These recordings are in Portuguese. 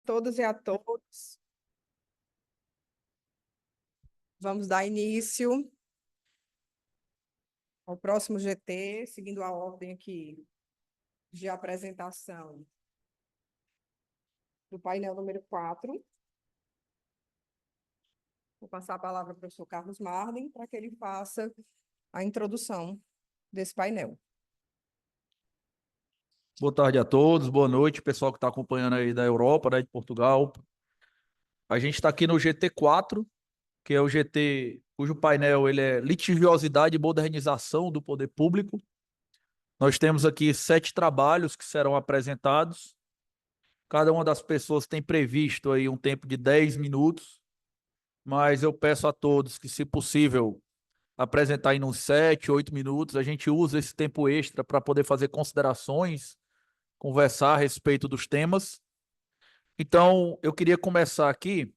Todas e a todos. Vamos dar início ao próximo GT, seguindo a ordem aqui de apresentação do painel número 4. Vou passar a palavra para o professor Carlos Marden para que ele faça a introdução desse painel. Boa tarde a todos, boa noite, pessoal que está acompanhando aí da Europa, né, de Portugal. A gente está aqui no GT4, que é o GT cujo painel ele é litigiosidade e modernização do poder público. Nós temos aqui 7 trabalhos que serão apresentados. Cada uma das pessoas tem previsto aí um tempo de 10 minutos, mas eu peço a todos que, se possível, apresentar em uns 7, 8 minutos. A gente usa esse tempo extra para poder fazer considerações, conversar a respeito dos temas. Então, eu queria começar aqui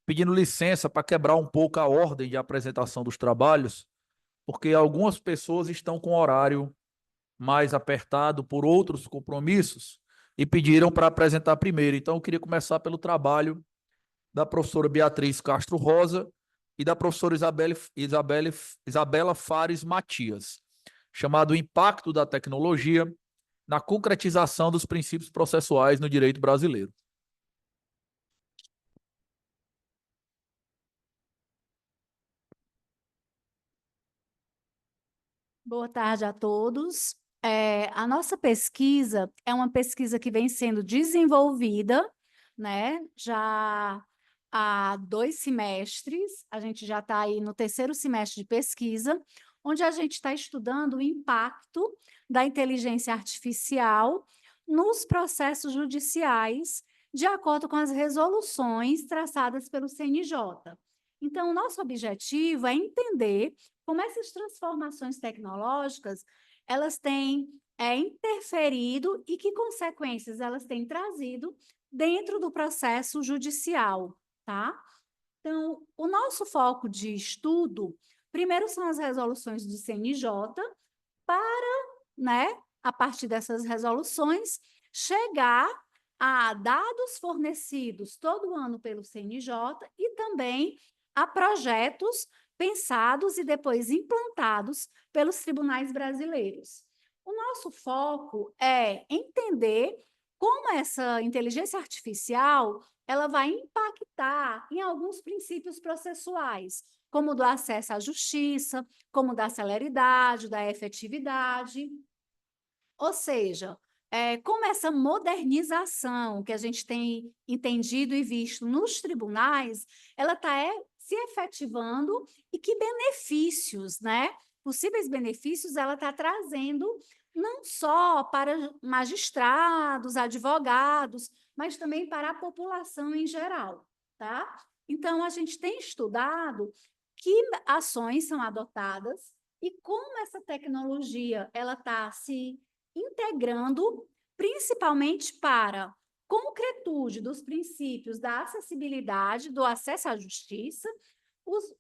pedindo licença para quebrar um pouco a ordem de apresentação dos trabalhos, porque algumas pessoas estão com horário mais apertado por outros compromissos e pediram para apresentar primeiro. Então, eu queria começar pelo trabalho da professora Beatriz Castro Rosa e da professora Isabela Fares Matias, chamado Impacto da Tecnologia na concretização dos princípios processuais no direito brasileiro. Boa tarde a todos. A nossa pesquisa é uma pesquisa que vem sendo desenvolvida, né, já há 2 semestres. A gente já está aí no 3º semestre de pesquisa, onde a gente está estudando o impacto da inteligência artificial nos processos judiciais, de acordo com as resoluções traçadas pelo CNJ. Então, o nosso objetivo é entender como essas transformações tecnológicas elas têm interferido e que consequências elas têm trazido dentro do processo judicial, tá? Então, o nosso foco de estudo, primeiro são as resoluções do CNJ, para, né, a partir dessas resoluções, chegar a dados fornecidos todo ano pelo CNJ e também a projetos pensados e depois implantados pelos tribunais brasileiros. O nosso foco é entender como essa inteligência artificial ela vai impactar em alguns princípios processuais, como o do acesso à justiça, como da celeridade, da efetividade. Ou seja, como essa modernização que a gente tem entendido e visto nos tribunais, ela está se efetivando e que benefícios, né? Possíveis benefícios ela está trazendo não só para magistrados, advogados, mas também para a população em geral, tá? Então, a gente tem estudado que ações são adotadas e como essa tecnologia ela está se integrando principalmente para concretude dos princípios da acessibilidade, do acesso à justiça,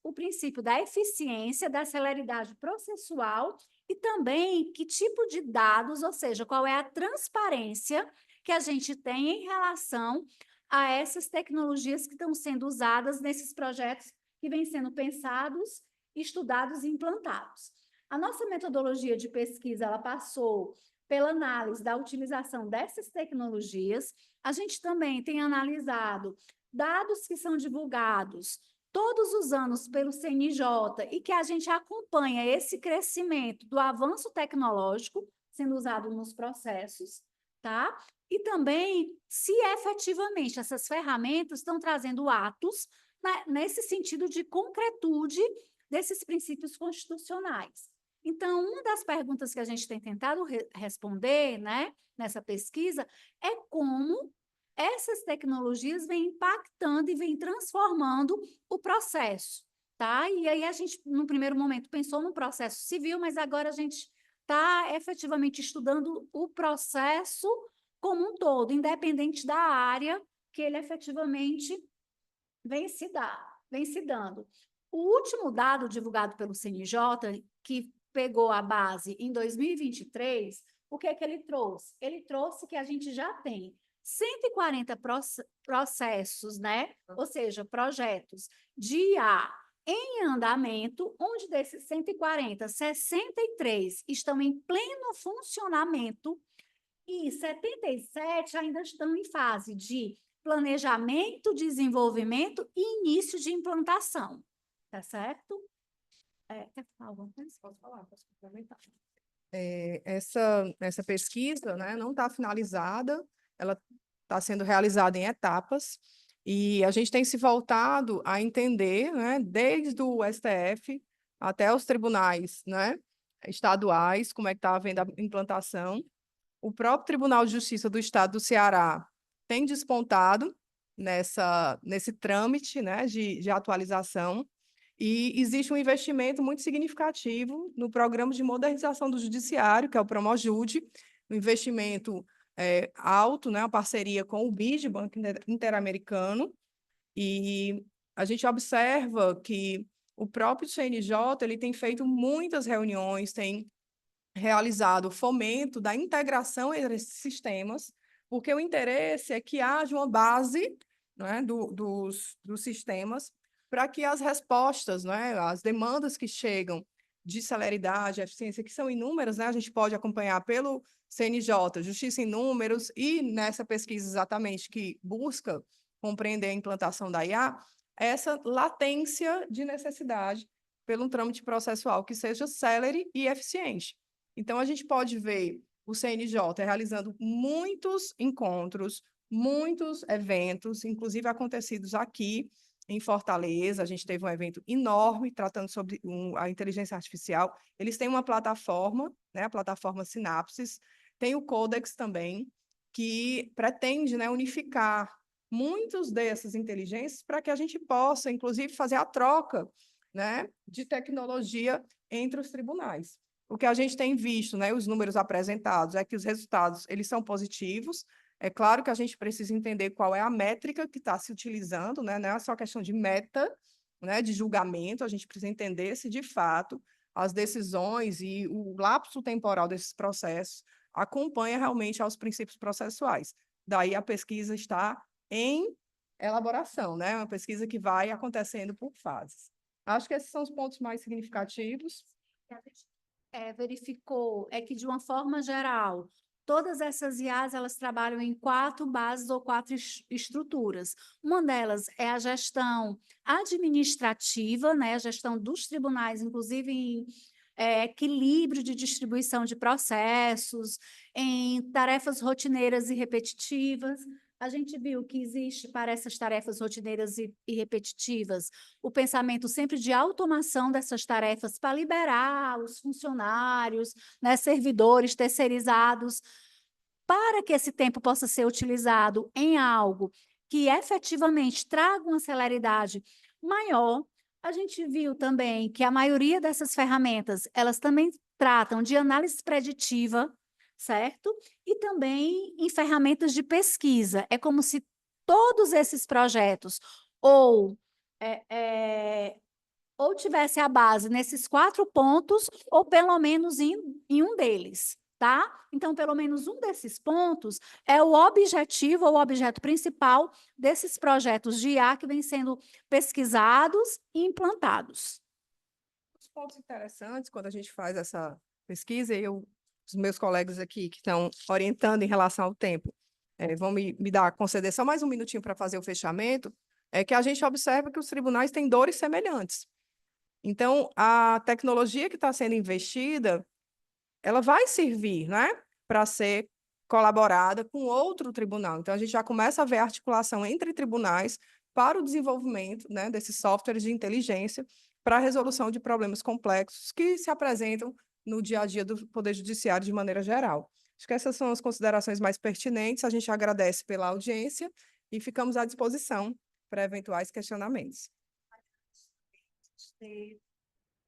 o princípio da eficiência, da celeridade processual e também que tipo de dados, ou seja, qual é a transparência que a gente tem em relação a essas tecnologias que estão sendo usadas nesses projetos que vêm sendo pensados, estudados e implantados. A nossa metodologia de pesquisa ela passou pela análise da utilização dessas tecnologias. A gente também tem analisado dados que são divulgados todos os anos pelo CNJ e que a gente acompanha esse crescimento do avanço tecnológico sendo usado nos processos, tá? E também se efetivamente essas ferramentas estão trazendo atos, né, nesse sentido de concretude desses princípios constitucionais. Então, uma das perguntas que a gente tem tentado responder, né, nessa pesquisa é como essas tecnologias vêm impactando e vêm transformando o processo, tá? E aí a gente, no primeiro momento, pensou no processo civil, mas agora a gente está efetivamente estudando o processo como um todo, independente da área que ele efetivamente vem se dando. O último dado divulgado pelo CNJ, que pegou a base em 2023, o que é que ele trouxe? Ele trouxe que a gente já tem 140 processos, né? Ou seja, projetos de IA em andamento, onde desses 140, 63 estão em pleno funcionamento e 77 ainda estão em fase de planejamento, desenvolvimento e início de implantação. Tá certo? Quer falar alguma coisa? Posso falar, posso complementar. Essa pesquisa, né, não está finalizada, ela está sendo realizada em etapas, e a gente tem se voltado a entender, né, desde o STF até os tribunais, né, estaduais, como é que está havendo a implantação. O próprio Tribunal de Justiça do Estado do Ceará tem despontado nesse trâmite, né, de atualização, e existe um investimento muito significativo no programa de modernização do judiciário, que é o Promojude, um investimento alto, né, uma parceria com o BID, Banco Interamericano, e a gente observa que o próprio CNJ ele tem feito muitas reuniões, tem realizado o fomento da integração entre esses sistemas, porque o interesse é que haja uma base, né, dos sistemas para que as respostas, né, as demandas que chegam de celeridade, eficiência, que são inúmeras, né, a gente pode acompanhar pelo CNJ, Justiça em Números, e nessa pesquisa exatamente que busca compreender a implantação da IA, essa latência de necessidade pelo um trâmite processual que seja célere e eficiente. Então, a gente pode ver o CNJ realizando muitos encontros, muitos eventos, inclusive acontecidos aqui em Fortaleza. A gente teve um evento enorme tratando sobre a inteligência artificial. Eles têm uma plataforma, né, a plataforma Sinapses, tem o Codex também, que pretende, né, unificar muitos dessas inteligências para que a gente possa, inclusive, fazer a troca, né, de tecnologia entre os tribunais. O que a gente tem visto, né, os números apresentados, é que os resultados eles são positivos. É claro que a gente precisa entender qual é a métrica que está se utilizando, né? Não é só questão de meta, né, de julgamento, a gente precisa entender se, de fato, as decisões e o lapso temporal desses processos acompanha realmente aos princípios processuais. Daí a pesquisa está em elaboração, né? Uma pesquisa que vai acontecendo por fases. Acho que esses são os pontos mais significativos. Verificou que, de uma forma geral, todas essas IAs elas trabalham em 4 bases ou 4 estruturas. Uma delas é a gestão administrativa, né, a gestão dos tribunais, inclusive em equilíbrio de distribuição de processos, em tarefas rotineiras e repetitivas. A gente viu que existe, para essas tarefas rotineiras e repetitivas, o pensamento sempre de automação dessas tarefas para liberar os funcionários, né, servidores terceirizados, para que esse tempo possa ser utilizado em algo que efetivamente traga uma celeridade maior. A gente viu também que a maioria dessas ferramentas, elas também tratam de análise preditiva, certo? E também em ferramentas de pesquisa. É como se todos esses projetos ou tivesse a base nesses 4 pontos, ou pelo menos em um deles, tá? Então, pelo menos um desses pontos é o objetivo ou o objeto principal desses projetos de IA que vêm sendo pesquisados e implantados. Os pontos interessantes, quando a gente faz essa pesquisa, os meus colegas aqui que estão orientando em relação ao tempo, vão me conceder só mais um minutinho para fazer o fechamento, é que a gente observa que os tribunais têm dores semelhantes. Então, a tecnologia que está sendo investida, ela vai servir, né, para ser colaborada com outro tribunal. Então, a gente já começa a ver a articulação entre tribunais para o desenvolvimento, né, desses softwares de inteligência para a resolução de problemas complexos que se apresentam no dia a dia do Poder Judiciário de maneira geral. Acho que essas são as considerações mais pertinentes. A gente agradece pela audiência e ficamos à disposição para eventuais questionamentos.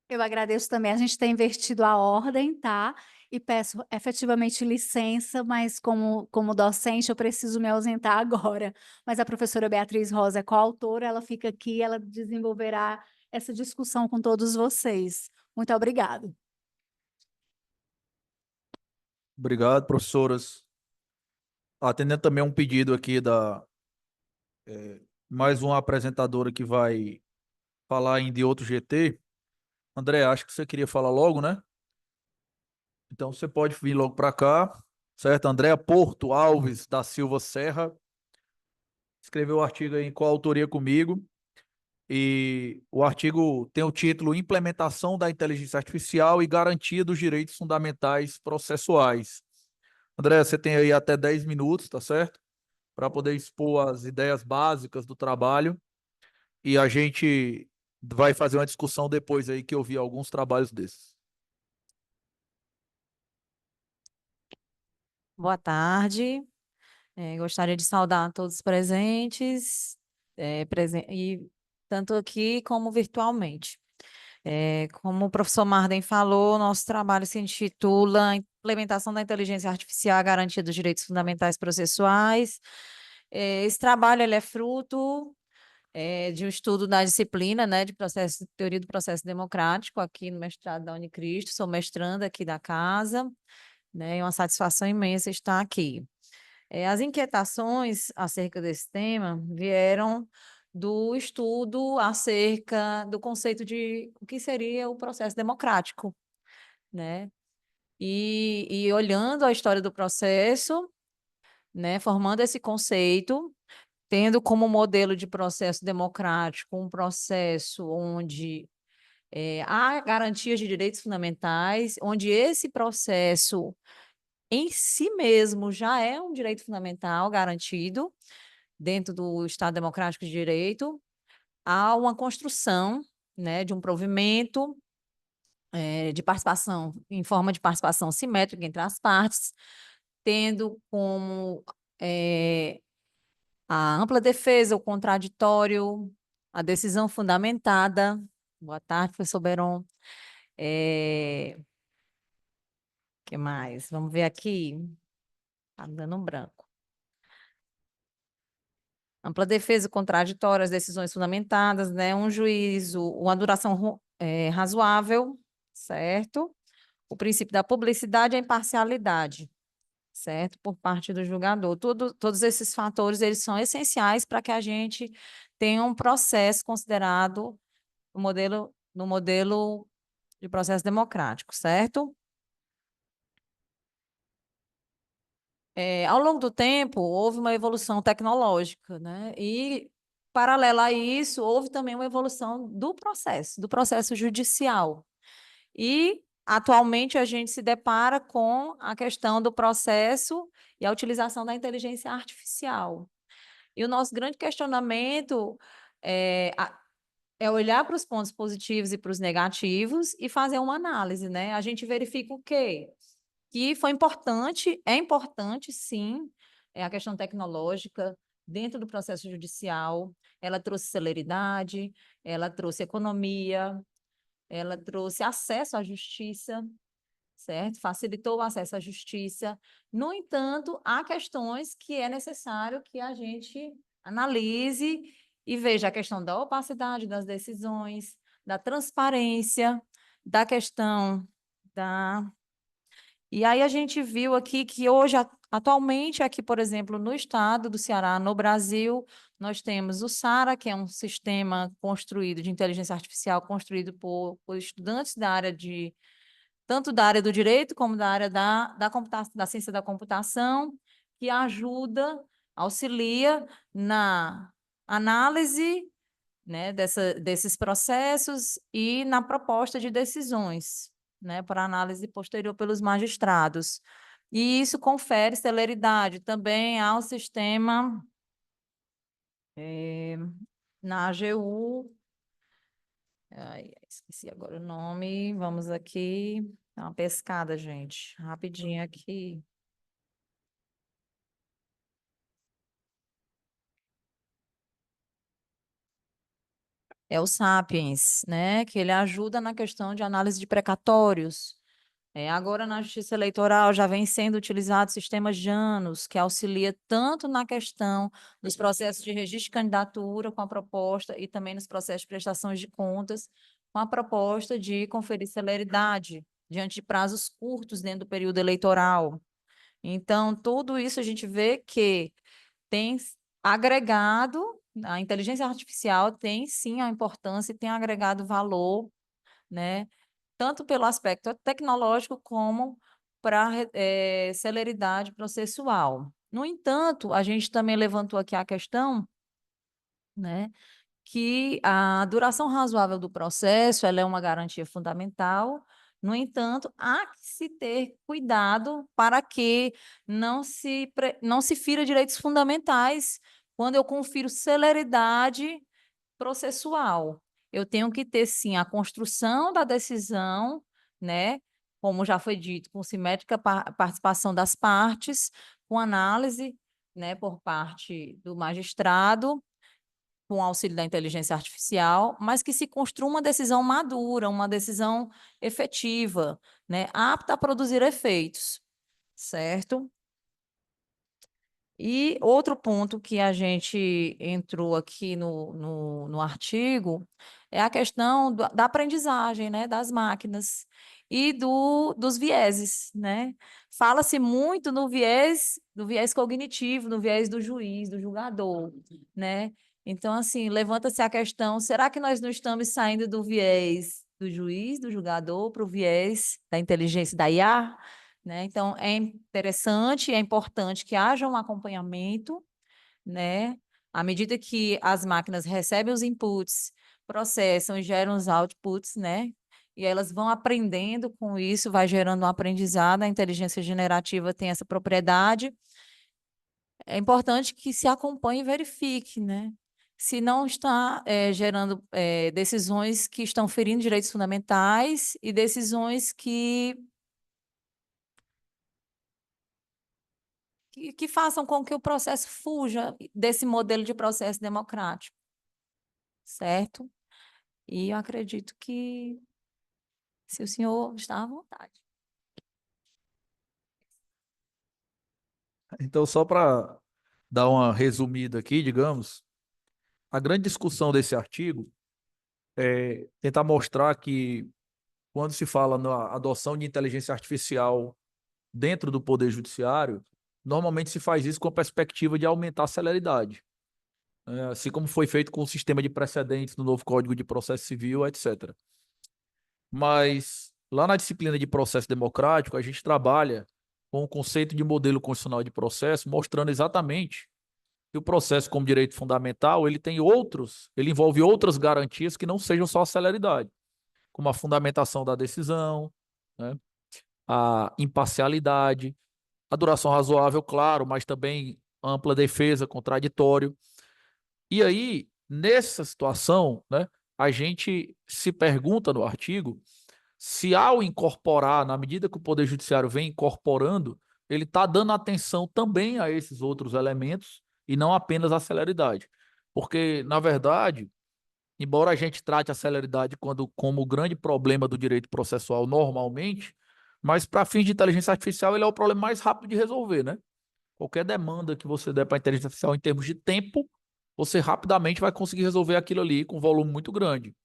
Eu agradeço também, a gente tem invertido a ordem, tá? E peço efetivamente licença, mas como docente eu preciso me ausentar agora. Mas a professora Beatriz Rosa é coautora, ela fica aqui, ela desenvolverá essa discussão com todos vocês. Muito obrigada. Obrigado, professoras. atendendo também a um pedido aqui da mais uma apresentadora que vai falar em de outro GT. André, acho que você queria falar logo, né? Então você pode vir logo para cá, certo? Andréa Porto Alves da Silva Serra escreveu o artigo aí em coautoria comigo. E o artigo tem o título Implementação da Inteligência Artificial e Garantia dos Direitos Fundamentais Processuais. André, você tem aí até 10 minutos, tá certo? Para poder expor as ideias básicas do trabalho. E a gente vai fazer uma discussão depois aí que eu vi alguns trabalhos desses. Boa tarde. Gostaria de saudar todos os presentes, e tanto aqui como virtualmente. Como o professor Marden falou, nosso trabalho se intitula Implementação da Inteligência Artificial à Garantia dos Direitos Fundamentais Processuais. Esse trabalho ele é fruto de um estudo da disciplina, né, de teoria do processo democrático, aqui no mestrado da Unicristo. Sou mestranda aqui da casa, né, é uma satisfação imensa estar aqui. As inquietações acerca desse tema vieram do estudo acerca do conceito de o que seria o processo democrático, né? E olhando a história do processo, né, formando esse conceito, tendo como modelo de processo democrático um processo onde há garantias de direitos fundamentais, onde esse processo em si mesmo já é um direito fundamental garantido dentro do Estado Democrático de Direito, há uma construção, né, de um provimento de participação, em forma de participação simétrica entre as partes, tendo como a ampla defesa, o contraditório, a decisão fundamentada. Boa tarde, professor Beron. Que mais? Vamos ver aqui. Está dando um branco. Ampla defesa, contraditória, as decisões fundamentadas, né? Um juízo, uma duração razoável, certo? O princípio da publicidade e a imparcialidade, certo? Por parte do julgador. Todos esses fatores, eles são essenciais para que a gente tenha um processo considerado no modelo de processo democrático, certo? Ao longo do tempo, houve uma evolução tecnológica, né? E, paralela a isso, houve também uma evolução do processo judicial. E, atualmente, a gente se depara com a questão do processo e a utilização da inteligência artificial. E o nosso grande questionamento é olhar para os pontos positivos e para os negativos e fazer uma análise, né? A gente verifica o quê? Que foi importante, é importante, sim, a questão tecnológica dentro do processo judicial. Ela trouxe celeridade, ela trouxe economia, ela trouxe acesso à justiça, certo? Facilitou o acesso à justiça. No entanto, há questões que é necessário que a gente analise e veja a questão da opacidade das decisões, da transparência, da questão da... E aí a gente viu aqui que hoje, atualmente, aqui, por exemplo, no estado do Ceará, no Brasil, nós temos o SARA, que é um sistema construído de inteligência artificial, construído por estudantes da área tanto da área do direito como da área da ciência da computação, que ajuda, auxilia na análise, né, desses processos e na proposta de decisões, né, para análise posterior pelos magistrados. E isso confere celeridade também ao sistema na AGU. Esqueci agora o nome. Vamos aqui. Dá uma pescada, gente. Rapidinho aqui. É o Sapiens, né? Que ele ajuda na questão de análise de precatórios. Agora, na Justiça Eleitoral, já vem sendo utilizado o sistema Janus, que auxilia tanto na questão dos processos de registro de candidatura com a proposta e também nos processos de prestações de contas, com a proposta de conferir celeridade diante de prazos curtos dentro do período eleitoral. Então, tudo isso a gente vê que tem agregado, a inteligência artificial tem sim a importância e tem agregado valor, né? Tanto pelo aspecto tecnológico como para celeridade processual. No entanto, a gente também levantou aqui a questão, né, que a duração razoável do processo ela é uma garantia fundamental. No entanto, há que se ter cuidado para que não se fira direitos fundamentais quando eu confiro celeridade processual. Eu tenho que ter, sim, a construção da decisão, né? Como já foi dito, com simétrica participação das partes, com análise, né, por parte do magistrado, com auxílio da inteligência artificial, mas que se construa uma decisão madura, uma decisão efetiva, né, apta a produzir efeitos, certo? E outro ponto que a gente entrou aqui no artigo é a questão da aprendizagem, né, das máquinas e dos vieses, né? Fala-se muito no viés cognitivo, no viés do juiz, do julgador, né? Então, assim, levanta-se a questão, será que nós não estamos saindo do viés do juiz, do julgador, para o viés da inteligência da IA? Né? Então, é interessante, é importante que haja um acompanhamento, né? À medida que as máquinas recebem os inputs, processam e geram os outputs, né? E elas vão aprendendo com isso, vai gerando um aprendizado. A inteligência generativa tem essa propriedade. É importante que se acompanhe e verifique, né? Se não está gerando decisões que estão ferindo direitos fundamentais e decisões que façam com que o processo fuja desse modelo de processo democrático, certo? E eu acredito que, se o senhor está à vontade. Então, só para dar uma resumida aqui, digamos, a grande discussão desse artigo é tentar mostrar que, quando se fala na adoção de inteligência artificial dentro do Poder Judiciário, normalmente se faz isso com a perspectiva de aumentar a celeridade, assim como foi feito com o sistema de precedentes no novo Código de Processo Civil, etc. Mas lá na disciplina de processo democrático, a gente trabalha com o conceito de modelo constitucional de processo, mostrando exatamente que o processo como direito fundamental, ele envolve outras garantias que não sejam só a celeridade, como a fundamentação da decisão, né, a imparcialidade, a duração razoável, claro, mas também ampla defesa, contraditório. E aí, nessa situação, né, a gente se pergunta no artigo se, ao incorporar, na medida que o Poder Judiciário vem incorporando, ele está dando atenção também a esses outros elementos e não apenas a celeridade. Porque, na verdade, embora a gente trate a celeridade como o grande problema do direito processual normalmente, mas para fins de inteligência artificial ele é o problema mais rápido de resolver, né? Qualquer demanda que você der para a inteligência artificial em termos de tempo, você rapidamente vai conseguir resolver aquilo ali com um volume muito grande.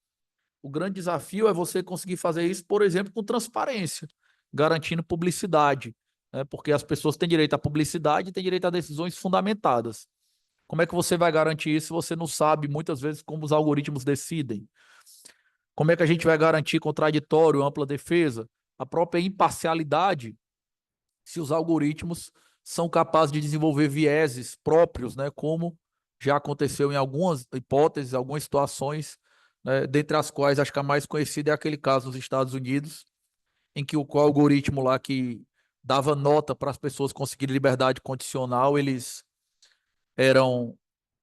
O grande desafio é você conseguir fazer isso, por exemplo, com transparência, garantindo publicidade, né? Porque as pessoas têm direito à publicidade e têm direito a decisões fundamentadas. Como é que você vai garantir isso se você não sabe, muitas vezes, como os algoritmos decidem? Como é que a gente vai garantir contraditório, ampla defesa, a própria imparcialidade, se os algoritmos são capazes de desenvolver vieses próprios, né, como já aconteceu em algumas hipóteses, algumas situações, né, dentre as quais acho que a mais conhecida é aquele caso nos Estados Unidos, em que o algoritmo lá que dava nota para as pessoas conseguirem liberdade condicional,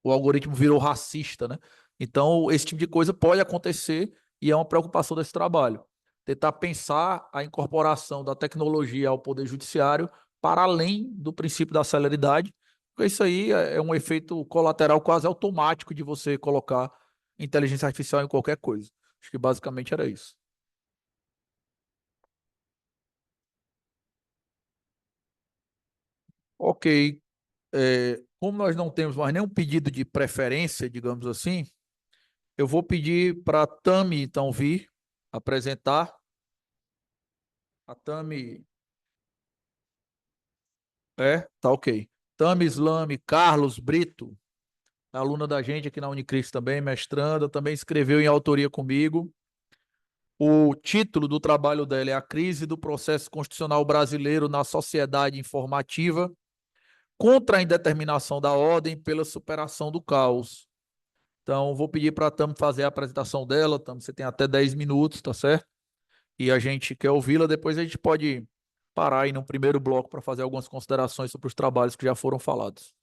o algoritmo virou racista, né? Então, esse tipo de coisa pode acontecer e é uma preocupação desse trabalho. Tentar pensar a incorporação da tecnologia ao Poder Judiciário para além do princípio da celeridade, porque isso aí é um efeito colateral quase automático de você colocar inteligência artificial em qualquer coisa. Acho que basicamente era isso. Ok. Como nós não temos mais nenhum pedido de preferência, digamos assim, eu vou pedir para a Tami, então, vir apresentar. A Tami Tá ok. Tamis Lame, Carlos Brito, aluna da gente aqui na Unicris também, mestranda, também escreveu em autoria comigo. O título do trabalho dela é A Crise do Processo Constitucional Brasileiro na Sociedade Informativa contra a Indeterminação da Ordem pela Superação do Caos. Então, vou pedir para a Tami fazer a apresentação dela. Tami, você tem até 10 minutos, tá certo? E a gente quer ouvi-la. Depois a gente pode parar aí no primeiro bloco para fazer algumas considerações sobre os trabalhos que já foram falados.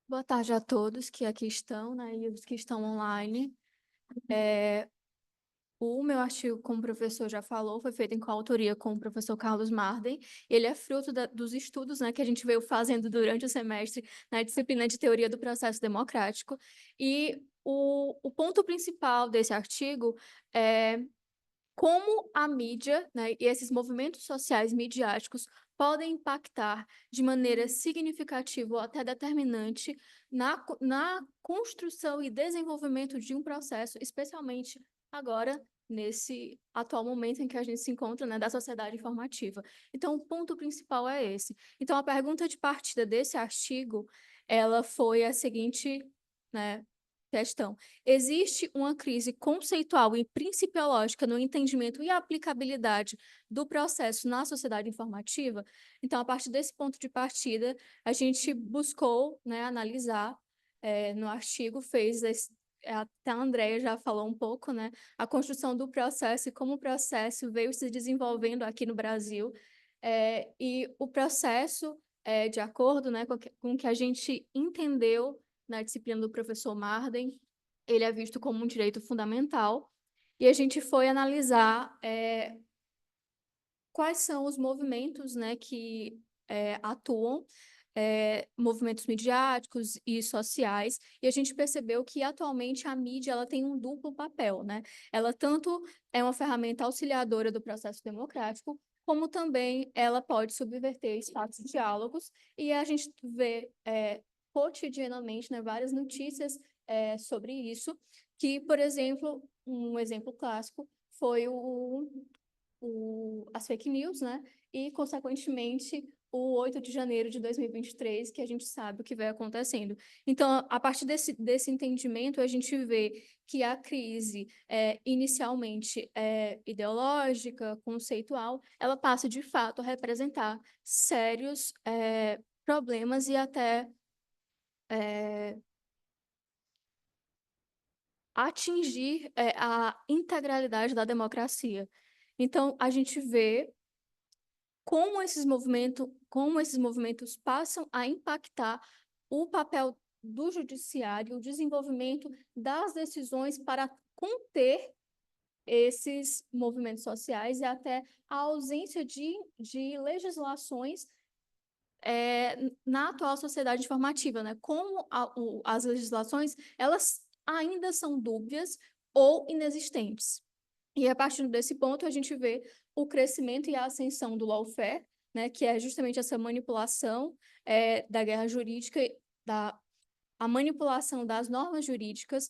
Boa tarde a todos que aqui estão, né, e os que estão online. O meu artigo, como o professor já falou, foi feito em coautoria com o professor Carlos Marden. Ele é fruto dos estudos, né, que a gente veio fazendo durante o semestre na disciplina de Teoria do Processo Democrático. E o ponto principal desse artigo é como a mídia, né, e esses movimentos sociais midiáticos podem impactar de maneira significativa ou até determinante na construção e desenvolvimento de um processo, especialmente agora, nesse atual momento em que a gente se encontra, né, da sociedade informativa. Então, o ponto principal é esse. Então, a pergunta de partida desse artigo, ela foi a seguinte, né, questão. Existe uma crise conceitual e principiológica no entendimento e aplicabilidade do processo na sociedade informativa? Então, a partir desse ponto de partida, a gente buscou, né, analisar no artigo, até a Andrea já falou um pouco, né, a construção do processo e como o processo veio se desenvolvendo aqui no Brasil. E o processo, de acordo, né, com o que a gente entendeu na disciplina do professor Marden, ele é visto como um direito fundamental, e a gente foi analisar quais são os movimentos, né, que atuam, movimentos midiáticos e sociais, e a gente percebeu que atualmente a mídia ela tem um duplo papel, né? Ela tanto é uma ferramenta auxiliadora do processo democrático, como também ela pode subverter espaços de diálogos, e a gente vê cotidianamente, né, várias notícias sobre isso, que, por exemplo, um exemplo clássico foi as fake news, né? E, consequentemente, o 8 de janeiro de 2023, que a gente sabe o que vai acontecendo. Então, a partir desse entendimento, a gente vê que a crise, inicialmente ideológica, conceitual, ela passa, de fato, a representar sérios problemas e até atingir a integralidade da democracia. Então, a gente vê como esses movimentos passam a impactar o papel do judiciário, o desenvolvimento das decisões para conter esses movimentos sociais e até a ausência de legislações na atual sociedade informativa, né? Como as legislações, elas ainda são dúbias ou inexistentes. E a partir desse ponto, a gente vê o crescimento e a ascensão do lawfare, né, que é justamente essa manipulação da guerra jurídica, a manipulação das normas jurídicas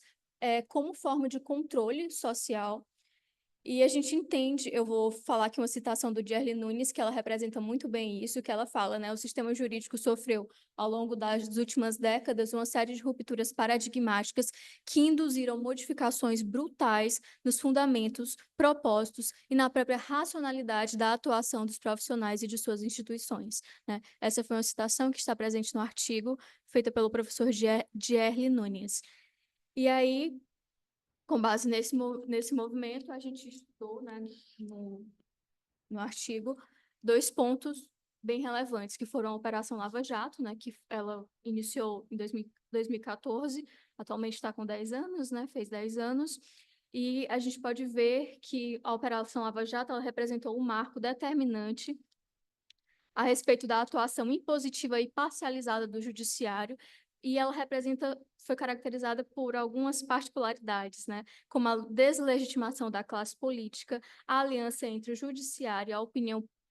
como forma de controle social. E a gente entende, eu vou falar aqui uma citação do Gerli Nunes, que ela representa muito bem isso, que ela fala, né? O sistema jurídico sofreu, ao longo das últimas décadas, uma série de rupturas paradigmáticas que induziram modificações brutais nos fundamentos, propósitos e na própria racionalidade da atuação dos profissionais e de suas instituições, né? Essa foi uma citação que está presente no artigo, feita pelo professor Gerli Nunes. E aí, com base nesse movimento, a gente estudou, né, no artigo, dois pontos bem relevantes, que foram a Operação Lava Jato, né, que ela iniciou em 2014, atualmente está com 10 anos, né, fez 10 anos, e a gente pode ver que a Operação Lava Jato ela representou um marco determinante a respeito da atuação impositiva e parcializada do judiciário, e ela foi caracterizada por algumas particularidades, né, como a deslegitimação da classe política, a aliança entre o judiciário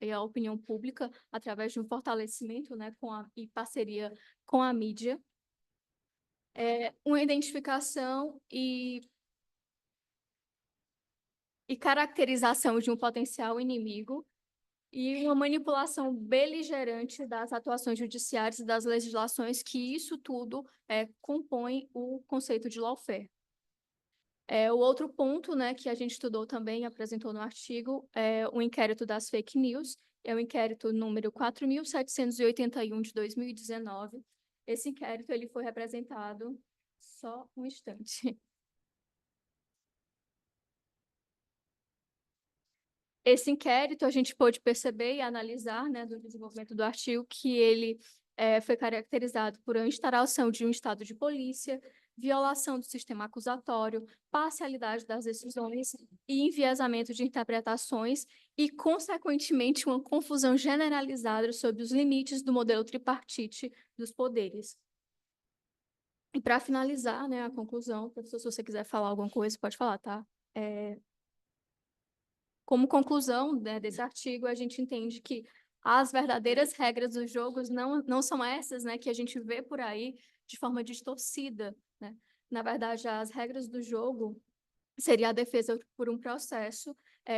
e a opinião pública, através de um fortalecimento, né, e parceria com a mídia, uma identificação e e caracterização de um potencial inimigo e uma manipulação beligerante das atuações judiciárias e das legislações, que isso tudo compõe o conceito de lawfare. O outro ponto, né, que a gente estudou também, apresentou no artigo, é o inquérito das fake news, é o inquérito número 4.781 de 2019. Esse inquérito ele foi representado, só um instante. Esse inquérito, a gente pôde perceber e analisar, né, do desenvolvimento do artigo, que ele foi caracterizado por uma instauração de um estado de polícia, violação do sistema acusatório, parcialidade das decisões e enviesamento de interpretações e, consequentemente, uma confusão generalizada sobre os limites do modelo tripartite dos poderes. E para finalizar, né, a conclusão, professor, se você quiser falar alguma coisa, pode falar, tá? Como conclusão, né, desse artigo, a gente entende que as verdadeiras regras dos jogos não são essas, né, que a gente vê por aí de forma distorcida, né? Na verdade, as regras do jogo seria a defesa por um processo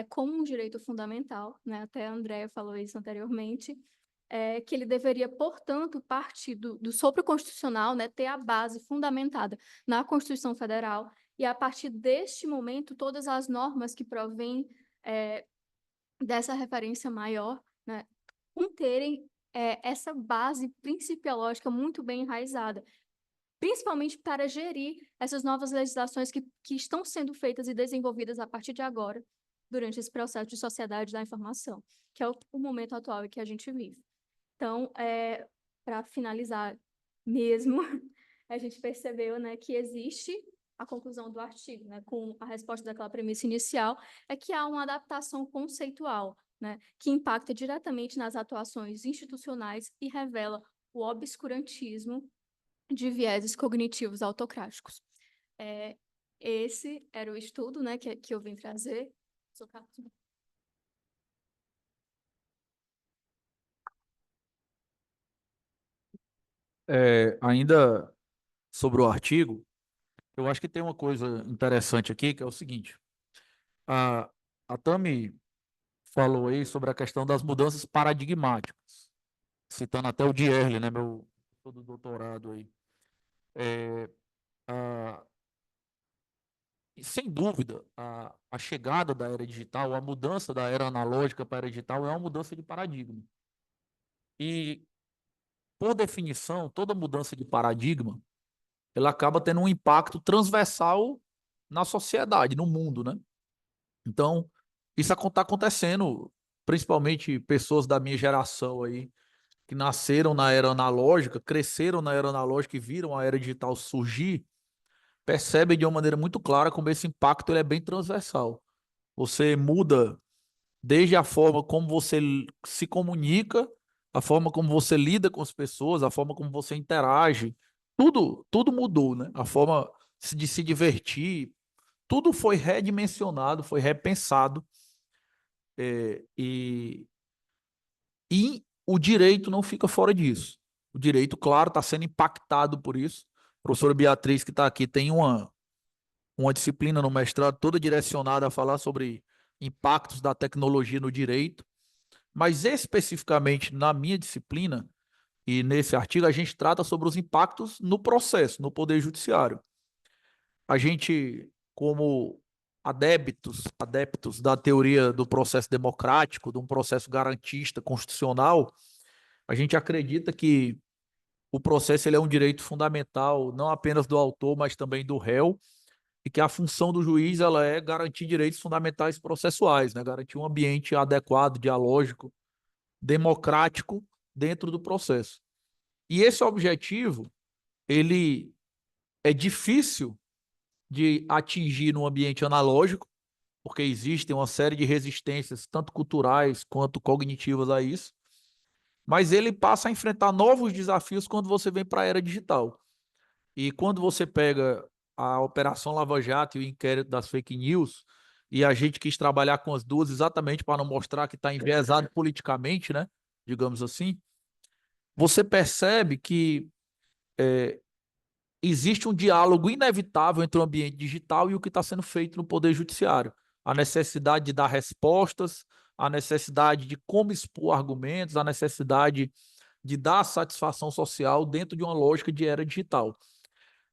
como um direito fundamental, né? Até a Andrea falou isso anteriormente, que ele deveria, portanto, partir do sopro constitucional, né, ter a base fundamentada na Constituição Federal, e a partir deste momento, todas as normas que provêm dessa referência maior, né, terem essa base principiológica muito bem enraizada, principalmente para gerir essas novas legislações que estão sendo feitas e desenvolvidas a partir de agora, durante esse processo de sociedade da informação, que é o momento atual em que a gente vive. Então, para finalizar mesmo, a gente percebeu, né, que existe a conclusão do artigo, né, com a resposta daquela premissa inicial, é que há uma adaptação conceitual, né, que impacta diretamente nas atuações institucionais e revela o obscurantismo de vieses cognitivos autocráticos. Esse era o estudo, né, que eu vim trazer. Ainda sobre o artigo, eu acho que tem uma coisa interessante aqui, que é o seguinte. A Tami falou aí sobre a questão das mudanças paradigmáticas, citando até o Dierle, né, meu todo doutorado aí. E, sem dúvida, a chegada da era digital, a mudança da era analógica para a era digital é uma mudança de paradigma. E, por definição, toda mudança de paradigma, ela acaba tendo um impacto transversal na sociedade, no mundo, né? Então, isso está acontecendo, principalmente pessoas da minha geração aí, que nasceram na era analógica, cresceram na era analógica e viram a era digital surgir, percebem de uma maneira muito clara como esse impacto ele é bem transversal. Você muda desde a forma como você se comunica, a forma como você lida com as pessoas, a forma como você interage, tudo mudou, né? A forma de se divertir, tudo foi redimensionado, foi repensado, e o direito não fica fora disso. O direito, claro, está sendo impactado por isso. A professora Beatriz, que está aqui, tem uma disciplina no mestrado toda direcionada a falar sobre impactos da tecnologia no direito, mas especificamente na minha disciplina e nesse artigo a gente trata sobre os impactos no processo, no poder judiciário. A gente, como adeptos da teoria do processo democrático, de um processo garantista constitucional, a gente acredita que o processo ele é um direito fundamental, não apenas do autor, mas também do réu, e que a função do juiz ela é garantir direitos fundamentais processuais, né? Garantir um ambiente adequado, dialógico, democrático dentro do processo. E esse objetivo, ele é difícil de atingir no ambiente analógico, porque existem uma série de resistências, tanto culturais quanto cognitivas a isso, mas ele passa a enfrentar novos desafios quando você vem para a era digital. E quando você pega a Operação Lava Jato e o inquérito das fake news, e a gente quis trabalhar com as duas exatamente para não mostrar que está enviesado politicamente, né? Digamos assim, você percebe que existe um diálogo inevitável entre o ambiente digital e o que está sendo feito no Poder Judiciário. a necessidade de dar respostas, a necessidade de como expor argumentos, a necessidade de dar satisfação social dentro de uma lógica de era digital.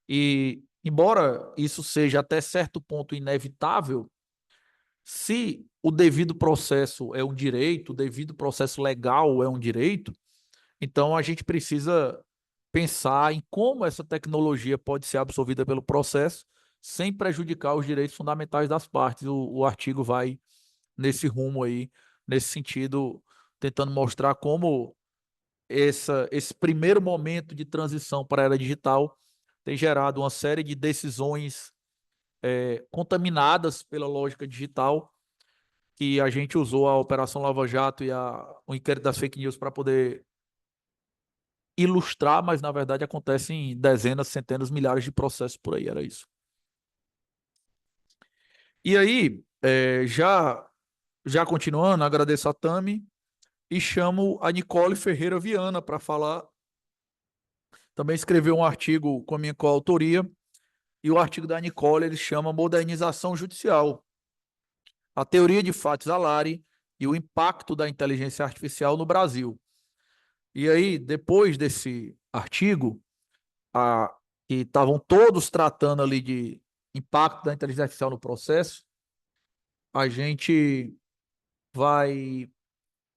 E, embora isso seja até certo ponto inevitável, se o devido processo é um direito, o devido processo legal é um direito, então a gente precisa pensar em como essa tecnologia pode ser absorvida pelo processo sem prejudicar os direitos fundamentais das partes. O artigo vai nesse rumo aí, nesse sentido, tentando mostrar como esse primeiro momento de transição para a era digital tem gerado uma série de decisões contaminadas pela lógica digital, que a gente usou a Operação Lava Jato e o inquérito das fake news para poder ilustrar, mas na verdade acontecem dezenas, centenas, milhares de processos por aí, era isso. E aí, já continuando, agradeço a Tami e chamo a Nicole Ferreira Viana para falar. Também escreveu um artigo com a minha coautoria, e o artigo da Nicole ele chama Modernização Judicial, a teoria de Fazio-Allari e o impacto da inteligência artificial no Brasil. E aí, depois desse artigo, que estavam todos tratando ali de impacto da inteligência artificial no processo, a gente vai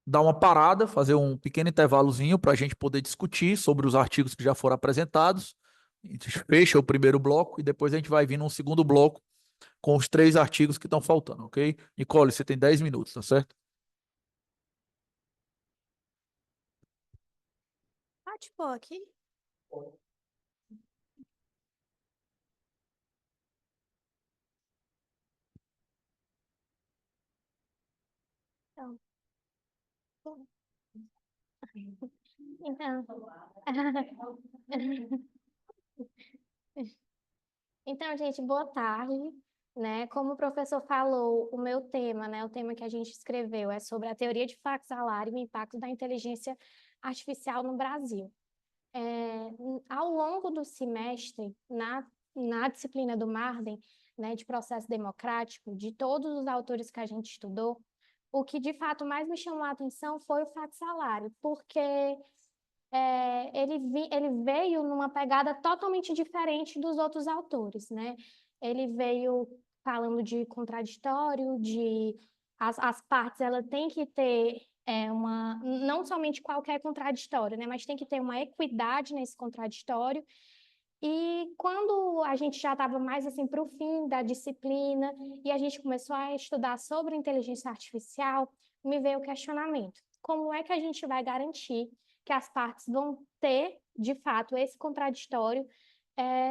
dar uma parada, fazer um pequeno intervalozinho para a gente poder discutir sobre os artigos que já foram apresentados. A gente fecha o primeiro bloco e depois a gente vai vir num segundo bloco com os 3 artigos que estão faltando, ok? Nicole, você tem 10 minutos, tá certo? Pode pôr aqui? Então, bom. Então, então, gente, boa tarde, né? Como o professor falou, o meu tema, né, o tema que a gente escreveu é sobre a teoria de Fazio-Allari e o impacto da inteligência artificial no Brasil. Ao longo do semestre, na disciplina do Marden, né, de processo democrático, de todos os autores que a gente estudou, o que de fato mais me chamou a atenção foi o Fazio-Allari, porque ele veio numa pegada totalmente diferente dos outros autores, né? Ele veio falando de contraditório, as partes ela tem que ter não somente qualquer contraditório, né? Mas tem que ter uma equidade nesse contraditório. E quando a gente já estava mais assim para o fim da disciplina e a gente começou a estudar sobre inteligência artificial, me veio o questionamento: como é que a gente vai garantir que as partes vão ter, de fato, esse contraditório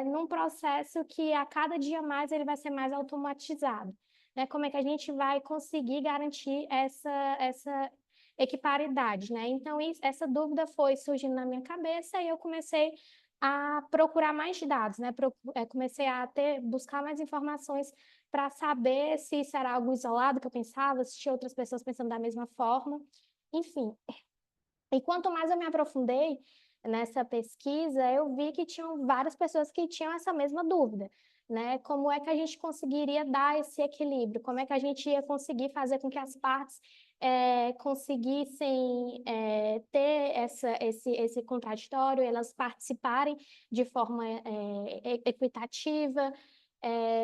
num processo que a cada dia mais ele vai ser mais automatizado? Né? Como é que a gente vai conseguir garantir essa equiparidade, né? Então, essa dúvida foi surgindo na minha cabeça e eu comecei a procurar mais dados, né? Comecei a buscar mais informações para saber se isso era algo isolado que eu pensava, se tinha outras pessoas pensando da mesma forma, enfim. E quanto mais eu me aprofundei nessa pesquisa, eu vi que tinham várias pessoas que tinham essa mesma dúvida, né? Como é que a gente conseguiria dar esse equilíbrio? Como é que a gente ia conseguir fazer com que as partes conseguissem ter esse contraditório, elas participarem de forma equitativa,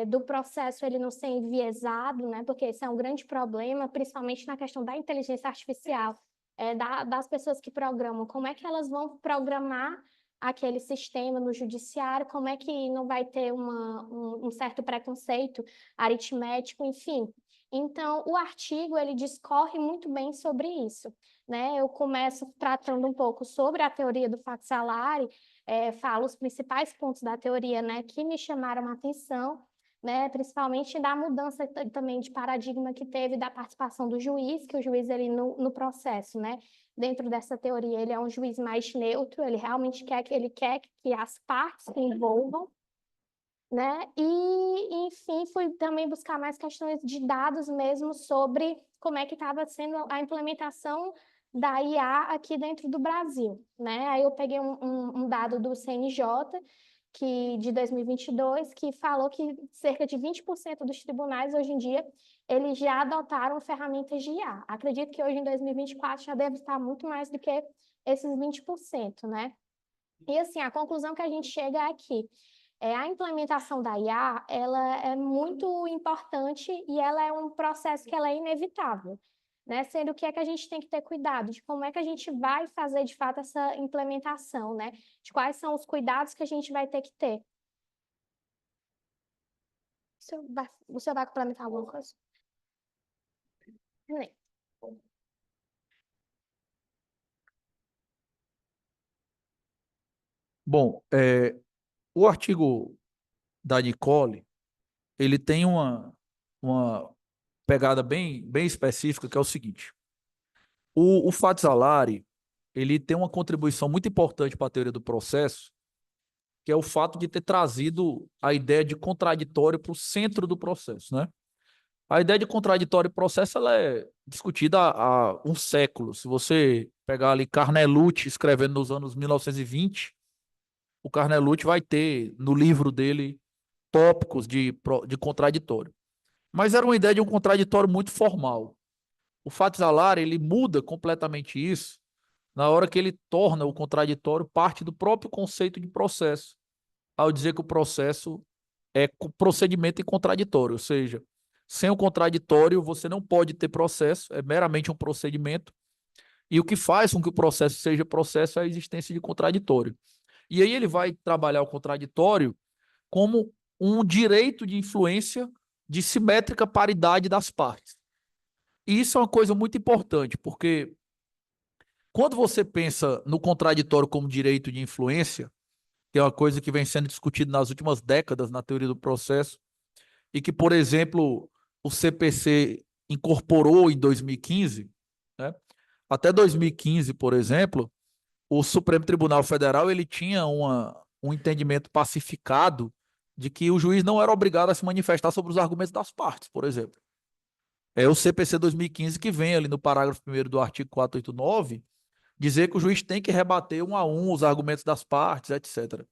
do processo ele não ser enviesado, né? Porque esse é um grande problema, principalmente na questão da inteligência artificial, das pessoas que programam, como é que elas vão programar aquele sistema no judiciário, como é que não vai ter um certo preconceito aritmético, enfim. Então, o artigo, ele discorre muito bem sobre isso, né? Eu começo tratando um pouco sobre a teoria do Fazio-Allari, falo os principais pontos da teoria, né, que me chamaram a atenção, né, principalmente da mudança também de paradigma que teve da participação do juiz, que o juiz ele no processo, né, dentro dessa teoria, ele é um juiz mais neutro, ele realmente quer que as partes se envolvam, né? E, enfim, fui também buscar mais questões de dados mesmo sobre como é que estava sendo a implementação da IA aqui dentro do Brasil, né? Aí eu peguei um dado do CNJ, de 2022, que falou que cerca de 20% dos tribunais, hoje em dia, eles já adotaram ferramentas de IA. Acredito que hoje, em 2024, já deve estar muito mais do que esses 20%, né? E, assim, a conclusão que a gente chega é que a implementação da IA, ela é muito importante e ela é um processo que ela é inevitável, né? Sendo que é que a gente tem que ter cuidado de como é que a gente vai fazer, de fato, essa implementação, né? De quais são os cuidados que a gente vai ter que ter. O senhor vai complementar alguma coisa? Nem. Bom, o artigo da Nicole, ele tem uma pegada bem específica, que é o seguinte. O Fazzolari, ele tem uma contribuição muito importante para a teoria do processo, que é o fato de ter trazido a ideia de contraditório para o centro do processo, né? A ideia de contraditório e processo, ela é discutida há um século. Se você pegar ali Carnelucci escrevendo nos anos 1920, o Carnelucci vai ter no livro dele tópicos de contraditório. Mas era uma ideia de um contraditório muito formal. O Fazzolari, ele muda completamente isso na hora que ele torna o contraditório parte do próprio conceito de processo, ao dizer que o processo é procedimento em contraditório, ou seja, sem o contraditório você não pode ter processo, é meramente um procedimento, e o que faz com que o processo seja processo é a existência de contraditório. E aí ele vai trabalhar o contraditório como um direito de influência de simétrica paridade das partes. E isso é uma coisa muito importante, porque quando você pensa no contraditório como direito de influência, que é uma coisa que vem sendo discutida nas últimas décadas na teoria do processo, e que, por exemplo, o CPC incorporou em 2015, né? Até 2015, por exemplo, o Supremo Tribunal Federal ele tinha um entendimento pacificado de que o juiz não era obrigado a se manifestar sobre os argumentos das partes, por exemplo. É o CPC 2015 que vem ali no parágrafo 1º do artigo 489 dizer que o juiz tem que rebater um a um os argumentos das partes, etc.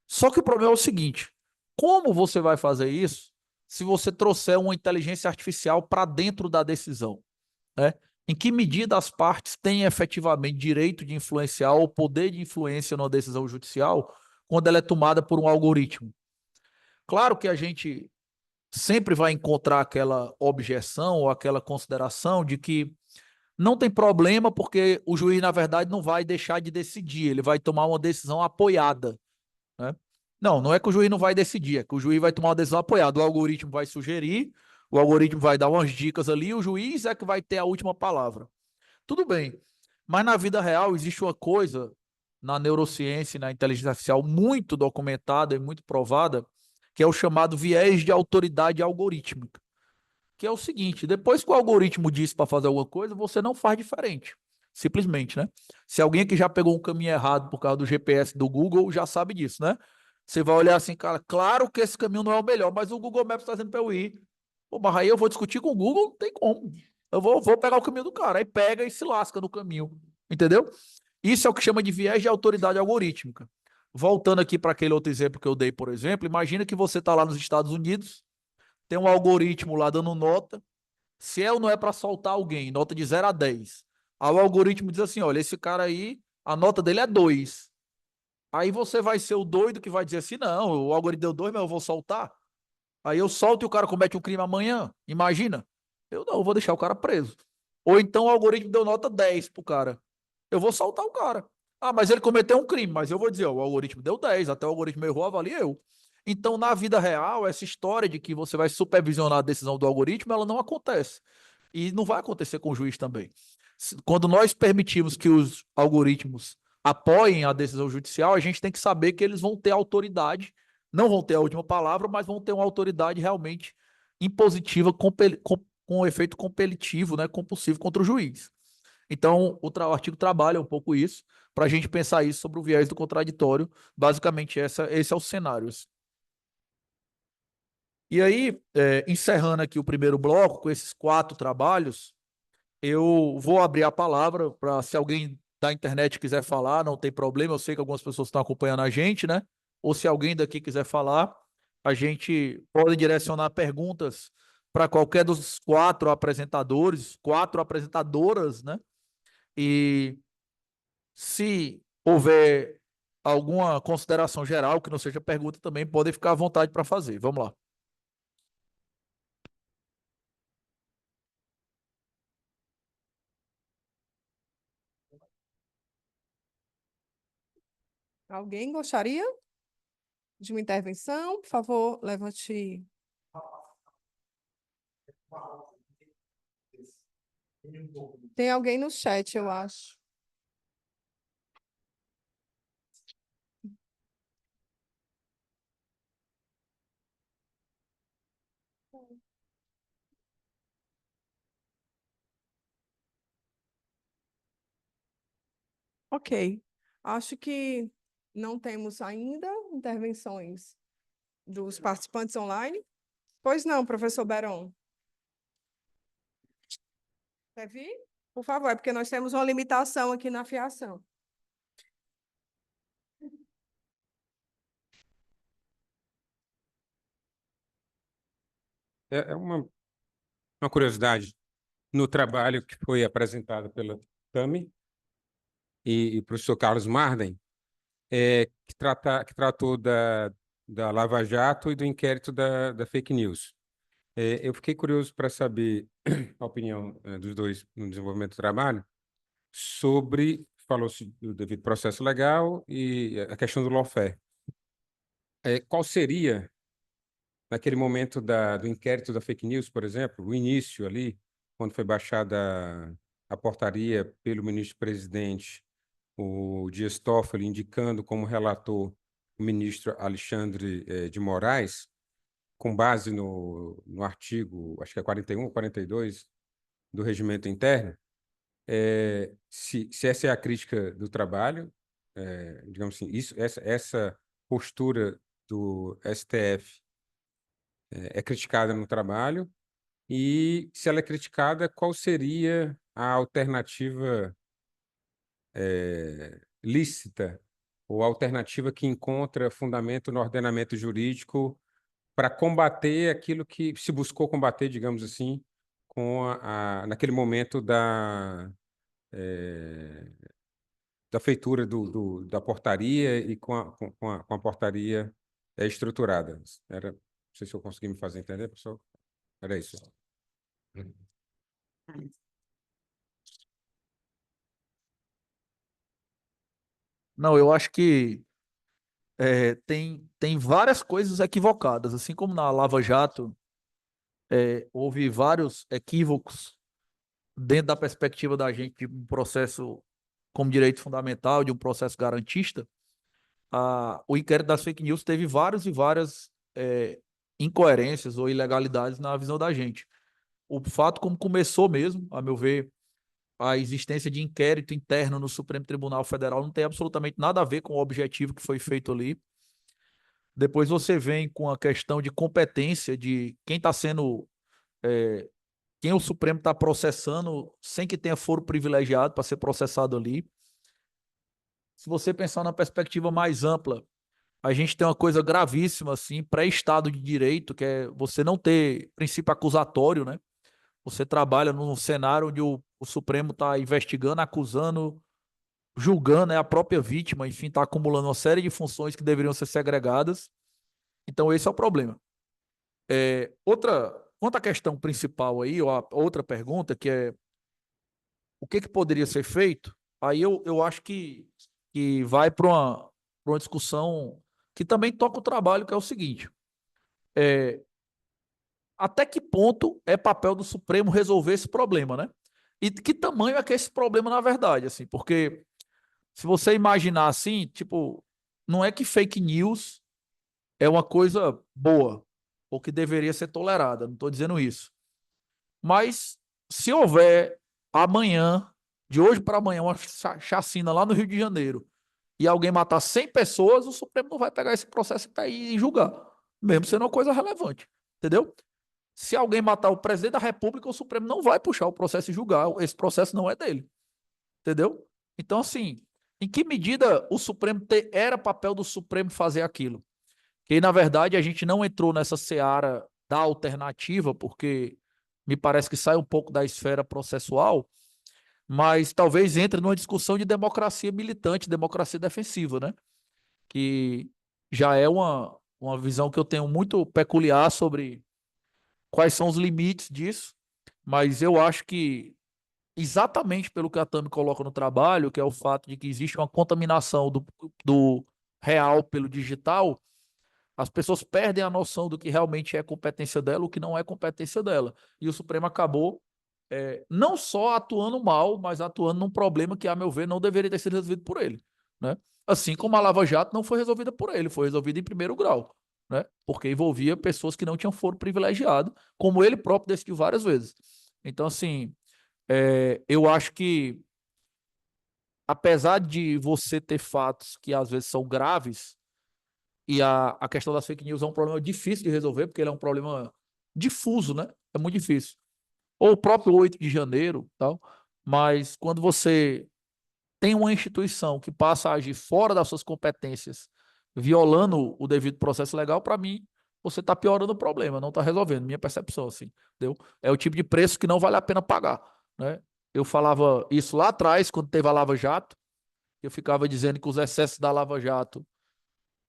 Só que o problema é o seguinte: como você vai fazer isso se você trouxer uma inteligência artificial para dentro da decisão, né? Em que medida as partes têm efetivamente direito de influenciar ou poder de influência numa decisão judicial quando ela é tomada por um algoritmo? Claro que a gente sempre vai encontrar aquela objeção ou aquela consideração de que não tem problema porque o juiz, na verdade, não vai deixar de decidir, ele vai tomar uma decisão apoiada, né? Não é que o juiz não vai decidir, é que o juiz vai tomar uma decisão apoiada, o algoritmo vai sugerir, o algoritmo vai dar umas dicas ali, o juiz é que vai ter a última palavra. Tudo bem, mas na vida real existe uma coisa na neurociência e na inteligência artificial muito documentada e muito provada, que é o chamado viés de autoridade algorítmica, que é o seguinte: depois que o algoritmo disse para fazer alguma coisa, você não faz diferente. Simplesmente, né? Se alguém que já pegou um caminho errado por causa do GPS do Google, já sabe disso, né? Você vai olhar assim, cara, claro que esse caminho não é o melhor, mas o Google Maps está dizendo para eu ir. Pô, mas aí eu vou discutir com o Google, não tem como. Eu vou pegar o caminho do cara, aí pega e se lasca no caminho, entendeu? Isso é o que chama de viés de autoridade algorítmica. Voltando aqui para aquele outro exemplo que eu dei, por exemplo, imagina que você está lá nos Estados Unidos, tem um algoritmo lá dando nota, se é ou não é para soltar alguém, nota de 0 a 10. Aí o algoritmo diz assim: olha, esse cara aí, a nota dele é 2. Aí você vai ser o doido que vai dizer assim: não, o algoritmo deu 2, mas eu vou soltar. Aí eu solto e o cara comete um crime amanhã. Imagina. Eu vou deixar o cara preso. Ou então o algoritmo deu nota 10 pro cara. Eu vou soltar o cara. Ah, mas ele cometeu um crime, mas eu vou dizer: ó, o algoritmo deu 10, até o algoritmo errou, avalia eu. Então, na vida real, essa história de que você vai supervisionar a decisão do algoritmo, ela não acontece. E não vai acontecer com o juiz também. Quando nós permitimos que os algoritmos apoiem a decisão judicial, a gente tem que saber que eles vão ter autoridade, não vão ter a última palavra, mas vão ter uma autoridade realmente impositiva, com efeito compelitivo, né, compulsivo contra o juiz. Então, o artigo trabalha um pouco isso, para a gente pensar isso sobre o viés do contraditório. Basicamente, esse é o cenário. E aí, encerrando aqui o primeiro bloco, com esses 4 trabalhos, eu vou abrir a palavra para, se alguém da internet quiser falar, não tem problema, eu sei que algumas pessoas estão acompanhando a gente, né? ou se alguém daqui quiser falar, a gente pode direcionar perguntas para qualquer dos 4 apresentadores, 4 apresentadoras, né? E se houver alguma consideração geral que não seja pergunta, também podem ficar à vontade para fazer. Vamos lá. Alguém gostaria de uma intervenção? Por favor, levante. Tem alguém no chat, eu acho. Ok. Acho que não temos ainda intervenções dos participantes online. Pois não, professor Beron. Quer vir? Por favor, é porque nós temos uma limitação aqui na fiação. É uma curiosidade. No trabalho que foi apresentado pela Tami e o professor Carlos Marden, que tratou da Lava Jato e do inquérito da fake news. Eu fiquei curioso para saber a opinião dos dois no desenvolvimento do trabalho falou-se do devido processo legal e a questão do lawfare. Qual seria, naquele momento do inquérito da fake news, por exemplo, o início ali, quando foi baixada a portaria pelo ministro-presidente, o Dias Toffoli, indicando como relator o ministro Alexandre de Moraes, com base no artigo, acho que é 41 ou 42 do Regimento Interno, se essa é a crítica do trabalho, digamos assim, essa postura do STF é criticada no trabalho, e se ela é criticada, qual seria a alternativa lícita ou alternativa que encontra fundamento no ordenamento jurídico para combater aquilo que se buscou combater, digamos assim, naquele momento da feitura da portaria e com a portaria estruturada. Não sei se eu consegui me fazer entender, professor. Era isso. Não, eu acho que tem várias coisas equivocadas, assim como na Lava Jato, houve vários equívocos dentro da perspectiva da gente de um processo como direito fundamental, de um processo garantista. O inquérito das fake news teve várias e várias incoerências ou ilegalidades na visão da gente. O fato como começou mesmo, a meu ver, a existência de inquérito interno no Supremo Tribunal Federal não tem absolutamente nada a ver com o objetivo que foi feito ali. Depois você vem com a questão de competência de quem está sendo, quem o Supremo está processando sem que tenha foro privilegiado para ser processado ali. Se você pensar na perspectiva mais ampla, a gente tem uma coisa gravíssima, assim, pré-Estado de Direito, que é você não ter princípio acusatório, né? Você trabalha num cenário onde o Supremo está investigando, acusando, julgando, a própria vítima, enfim, está acumulando uma série de funções que deveriam ser segregadas. Então, esse é o problema. Quanto à questão principal aí, ou a outra pergunta, que é o que poderia ser feito, aí eu acho que vai para uma discussão que também toca o trabalho, que é o seguinte: até que ponto é papel do Supremo resolver esse problema, né? E que tamanho é que é esse problema, na verdade, assim, porque se você imaginar assim, tipo, não é que fake news é uma coisa boa, ou que deveria ser tolerada, não estou dizendo isso. Mas se houver amanhã, de hoje para amanhã, uma chacina lá no Rio de Janeiro, e alguém matar 100 pessoas, o Supremo não vai pegar esse processo e julgar, mesmo sendo uma coisa relevante, entendeu? Se alguém matar o presidente da República, o Supremo não vai puxar o processo e julgar, esse processo não é dele, entendeu? Então, assim, em que medida o Supremo era papel do Supremo fazer aquilo? Que, na verdade, a gente não entrou nessa seara da alternativa, porque me parece que sai um pouco da esfera processual, mas talvez entre numa discussão de democracia militante, democracia defensiva, né? Que já é uma visão que eu tenho muito peculiar sobre quais são os limites disso, mas eu acho que exatamente pelo que a Tami coloca no trabalho, que é o fato de que existe uma contaminação do real pelo digital, as pessoas perdem a noção do que realmente é competência dela, o que não é competência dela. E o Supremo acabou não só atuando mal, mas atuando num problema que, a meu ver, não deveria ter sido resolvido por ele, né? Assim como a Lava Jato não foi resolvida por ele, foi resolvida em primeiro grau, né? Porque envolvia pessoas que não tinham foro privilegiado, como ele próprio decidiu várias vezes. Então, assim, eu acho que, apesar de você ter fatos que às vezes são graves, e a questão das fake news é um problema difícil de resolver, porque ele é um problema difuso, né? É muito difícil. Ou o próprio 8 de janeiro, tal. Mas quando você tem uma instituição que passa a agir fora das suas competências, violando o devido processo legal, para mim, você está piorando o problema, não está resolvendo, minha percepção, assim, entendeu? É o tipo de preço que não vale a pena pagar, né? Eu falava isso lá atrás, quando teve a Lava Jato, eu ficava dizendo que os excessos da Lava Jato,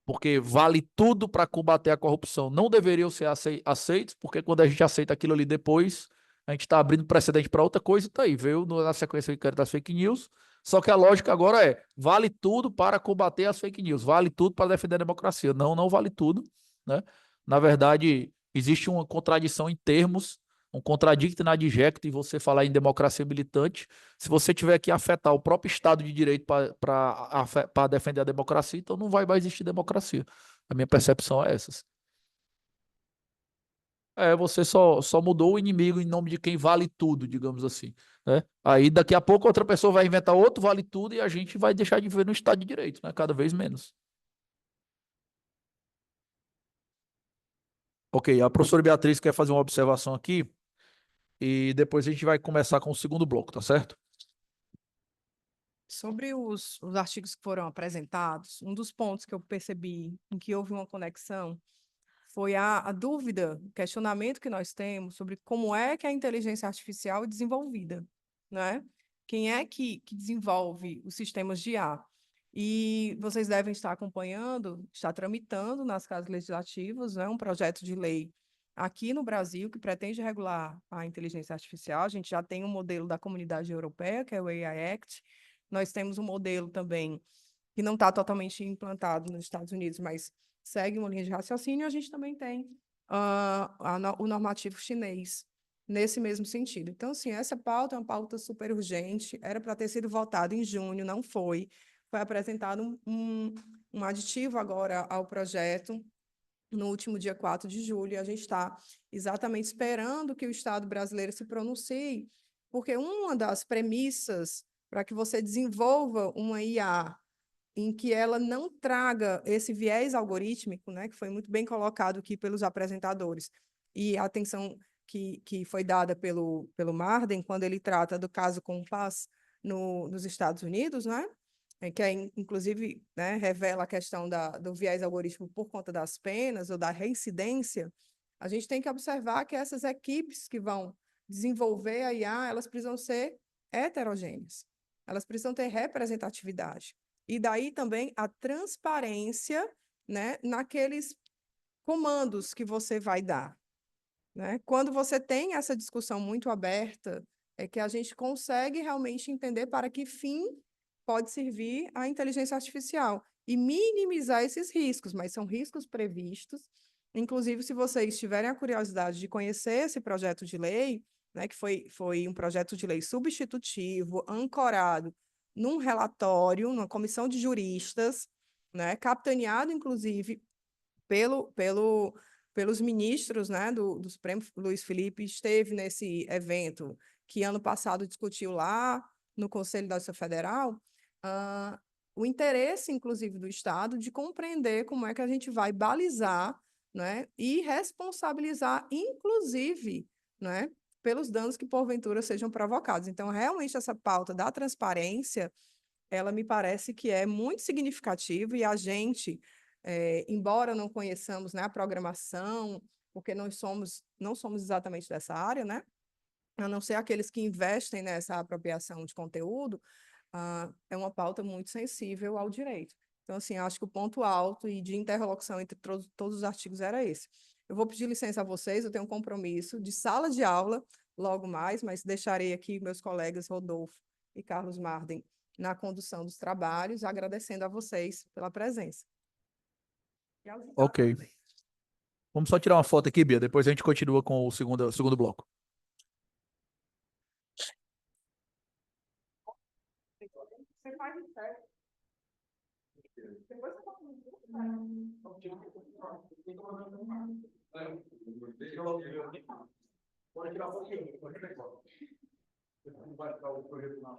porque vale tudo para combater a corrupção, não deveriam ser aceitos, porque quando a gente aceita aquilo ali depois, a gente está abrindo precedente para outra coisa e tá aí, veio na sequência das fake news, só que a lógica agora vale tudo para combater as fake news, vale tudo para defender a democracia. Não, não vale tudo, né? Na verdade, existe uma contradição em termos, um contradicto in adjecto em você falar em democracia militante. Se você tiver que afetar o próprio Estado de Direito para defender a democracia, então não vai mais existir democracia. A minha percepção é essa. Você só mudou o inimigo em nome de quem vale tudo, digamos assim, né? Aí daqui a pouco outra pessoa vai inventar outro vale tudo e a gente vai deixar de viver no Estado de Direito, né? Cada vez menos. Ok, a professora Beatriz quer fazer uma observação aqui e depois a gente vai começar com o segundo bloco, tá certo? Sobre os artigos que foram apresentados, um dos pontos que eu percebi em que houve uma conexão foi a dúvida, o questionamento que nós temos sobre como é que a inteligência artificial é desenvolvida, né? Quem é que desenvolve os sistemas de IA? E vocês devem estar acompanhando, está tramitando nas casas legislativas, né, um projeto de lei aqui no Brasil que pretende regular a inteligência artificial. A gente já tem um modelo da Comunidade Europeia, que é o AI Act. Nós temos um modelo também que não está totalmente implantado nos Estados Unidos, mas segue uma linha de raciocínio. A gente também tem o normativo chinês nesse mesmo sentido. Então, assim, essa pauta é uma pauta super urgente, era para ter sido votada em junho, não foi. Foi apresentado um aditivo agora ao projeto no último dia 4 de julho, e a gente está exatamente esperando que o Estado brasileiro se pronuncie, porque uma das premissas para que você desenvolva uma IA em que ela não traga esse viés algorítmico, né, que foi muito bem colocado aqui pelos apresentadores, e a atenção que foi dada pelo Marden, quando ele trata do caso Compass nos Estados Unidos, né, que inclusive, né, revela a questão do viés algorítmico por conta das penas ou da reincidência. A gente tem que observar que essas equipes que vão desenvolver a IA, elas precisam ser heterogêneas, elas precisam ter representatividade. E daí também a transparência, né, naqueles comandos que você vai dar, né? Quando você tem essa discussão muito aberta, é que a gente consegue realmente entender para que fim pode servir a inteligência artificial e minimizar esses riscos, mas são riscos previstos. Inclusive, se vocês tiverem a curiosidade de conhecer esse projeto de lei, né, que foi um projeto de lei substitutivo, ancorado num relatório, numa comissão de juristas, né, capitaneado, inclusive, pelos ministros, né, do Supremo. Luiz Felipe esteve nesse evento que ano passado discutiu lá no Conselho da Justiça Federal, o interesse, inclusive, do Estado de compreender como é que a gente vai balizar, né, e responsabilizar, inclusive, né, pelos danos que porventura sejam provocados. Então, realmente, essa pauta da transparência, ela me parece que é muito significativa e a gente, embora não conheçamos, né, a programação, porque não somos exatamente dessa área, né? A não ser aqueles que investem nessa apropriação de conteúdo, é uma pauta muito sensível ao direito. Então, assim, acho que o ponto alto e de interlocução entre todos os artigos era esse. Eu vou pedir licença a vocês, eu tenho um compromisso de sala de aula logo mais, mas deixarei aqui meus colegas Rodolfo e Carlos Marden na condução dos trabalhos, agradecendo a vocês pela presença. Ok. Vamos só tirar uma foto aqui, Bia, depois a gente continua com o segundo bloco. Você faz o certo. Depois você pode tirar um pouquinho. Vai ficar o projeto na